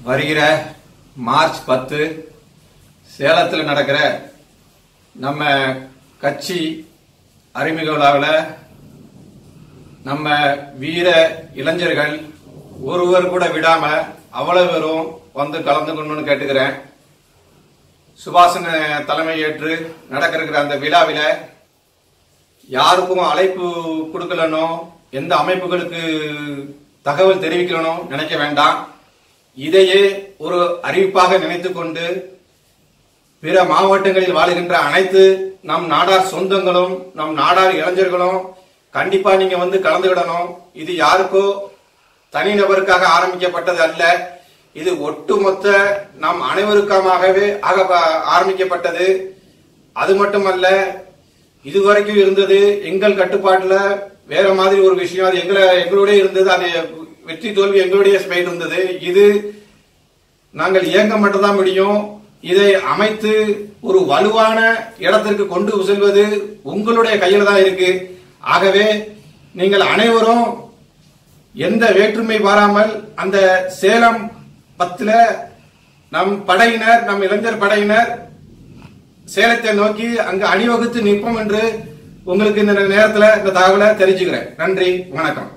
வருகிற மார்ச் 10 சேலத்தில் நடக்கிற நம்ம கட்சி அறிமுக விழாவில் நம்ம வீர இளைஞர்கள் ஒருவர் கூட விடாம அவ்வளவு பேரும் வந்து கலந்துக்கணும்னு கேட்டுக்கிறேன். சுபாஷன் தலைமை ஏற்று நடக்கிற அந்த விழாவில யாருக்கும் அழைப்பு கொடுக்கலனோ எந்த அமைப்புகளுக்கு தகவல் தெரிவிக்கலனோ நினைக்க வேண்டாம். இதையே ஒரு அறிவிப்பாக நினைத்துக் கொண்டு பிற மாவட்டங்களில் வாழுகின்ற அனைத்து நம் நாடார் சொந்தங்களும் நம் நாடார் இளைஞர்களும் கண்டிப்பா நீங்க வந்து கலந்துவிடணும். இது யாருக்கோ தனிநபருக்காக ஆரம்பிக்கப்பட்டது அல்ல, இது ஒட்டுமொத்த நம் அனைவருக்காகவே ஆரம்பிக்கப்பட்டது. அது மட்டுமல்ல, இதுவரைக்கும் இருந்தது எங்கள் கட்டுப்பாட்டுல வேற மாதிரி ஒரு விஷயம், அது எங்களுடைய இருந்தது, அது வெற்றி தோல்வி எங்களுடைய ஸ்பைட் இருந்தது. இது நாங்கள் இயங்க மட்டும்தான் முடியும். இதை அமைத்து ஒரு வலுவான இடத்திற்கு கொண்டு செல்வது உங்களுடைய கையில தான் இருக்கு. ஆகவே நீங்கள் அனைவரும் எந்த வேற்றுமை பாராமல் அந்த சேலம் 10 நம் படையினர், நம் இளைஞர் படையினர் சேலத்தை நோக்கி அங்கு அணிவகுத்து நிற்போம் என்று உங்களுக்கு இந்த நேரத்தில் இந்த தகவலை தெரிஞ்சுக்கிறேன். நன்றி, வணக்கம்.